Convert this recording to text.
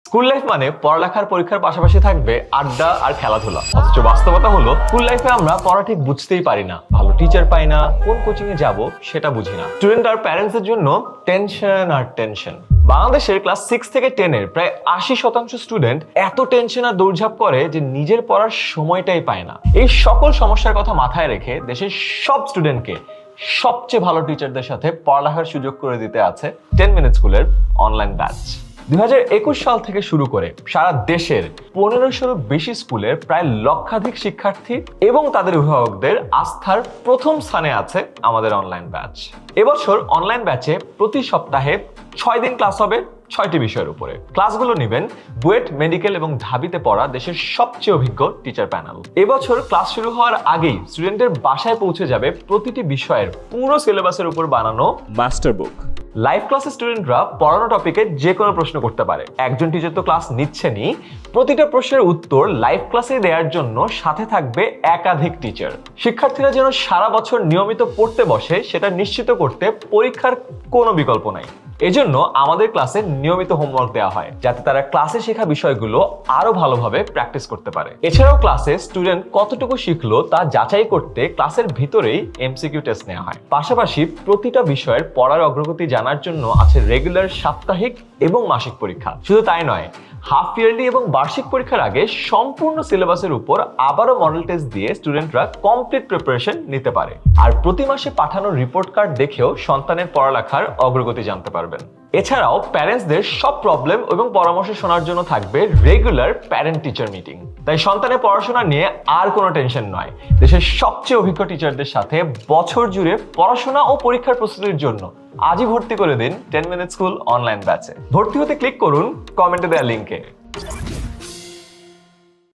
School life মানে পড়ালেখার পরীক্ষার পাশাপাশি থাকবে আড্ডা আর খেলাধুলা। অথচ বাস্তবতা হলো স্কুল লাইফে আমরা পড়া ঠিক বুঝতেই পারি না, ভালো টিচার পাই না, কোন কোচিং এ যাব সেটা বুঝি না। স্টুডেন্ট আর প্যারেন্টস এর জন্য টেনশন আর টেনশন। বাংলাদেশের ক্লাস 6 থেকে 10 এর প্রায় 80% স্টুডেন্ট এত টেনশন আর দৌড়ঝাঁপ করে যে নিজের পড়ার সময়টাই পায় না। এই সকল সমস্যার কথা মাথায় রেখে দেশের সব স্টুডেন্টকে সবচেয়ে ভালো টিচারদের সাথে পড়ালেখার সুযোগ করে দিতে আছে 10 মিনিট স্কুলের অনলাইন ব্যাচ। 2021 সাল থেকে শুরু করে সারা দেশের 1500-এরও বেশি স্কুলের প্রায় লক্ষাধিক শিক্ষার্থী এবং তাদের অভিভাবকদের আস্থার প্রথম স্থানে আছে আমাদের অনলাইন ব্যাচ। এবছর অনলাইন ব্যাচে প্রতি সপ্তাহে 6 দিন ক্লাস হবে 6টি বিষয়ের উপরে। ক্লাসগুলো নেবেন বুয়েট, মেডিকেল এবং ঢাবিতে পড়া দেশের সবচেয়ে অভিজ্ঞ টিচার প্যানেল। এবছর ক্লাস শুরু হওয়ার আগেই স্টুডেন্টদের বাসায় পৌঁছে যাবে প্রতিটি বিষয়ের পুরো সিলেবাসের উপর বানানো মাস্টার বুক। লাইভ ক্লাসে স্টুডেন্টরা পড়ানো টপিকে যে কোনো প্রশ্ন করতে পারে। একজন টিচার তো ক্লাস নিচ্ছেনই, প্রতিটা প্রশ্নের উত্তর লাইভ ক্লাসে দেওয়ার জন্য সাথে থাকবে একাধিক টিচার। শিক্ষার্থীরা যেন সারা বছর নিয়মিত পড়তে বসে সেটা নিশ্চিত করতে পরীক্ষার কোনো বিকল্প নাই। এজন্য আমাদের ক্লাসে নিয়মিত হোমওয়ার্ক দেওয়া হয় যাতে তারা ক্লাসে শেখা বিষয়গুলো আরো ভালোভাবে প্র্যাকটিস করতে পারে। এছাড়াও ক্লাসে স্টুডেন্ট কতটুকু শিখলো তা যাচাই করতে ক্লাসের ভিতরেই এমসিকিউ টেস্ট নেওয়া হয়। পাশাপাশি প্রতিটা বিষয়ের পড়ার অগ্রগতি জানার জন্য আছে রেগুলার সাপ্তাহিক এবং মাসিক পরীক্ষা। শুধু তাই নয়, হাফ ইয়ারলি এবং বার্ষিক পরীক্ষার আগে সম্পূর্ণ সিলেবাসের উপর আবারও মডেল টেস্ট দিয়ে স্টুডেন্টরা কমপ্লিট প্রিপারেশন নিতে পারে। আর প্রতি মাসে পাঠানো রিপোর্ট কার্ড দেখেও সন্তানের পড়ালেখার অগ্রগতি জানতে পারবেন। এছাড়াও প্যারেন্টসদের সব প্রবলেম এবং পরামর্শ শোনার জন্য থাকবে রেগুলার প্যারেন্ট টিচার মিটিং। তাই সন্তানের পড়াশোনা নিয়ে আর কোনো টেনশন নয়। দেশের সবচেয়ে অভিজ্ঞ টিচারদের সাথে বছর জুড়ে পড়াশোনা ও পরীক্ষার প্রস্তুতির জন্য আজই ভর্তি করে দিন 10 মিনিট স্কুল অনলাইন ব্যাচে। ভর্তি হতে ক্লিক করুন কমেন্টে দেওয়া লিঙ্কে।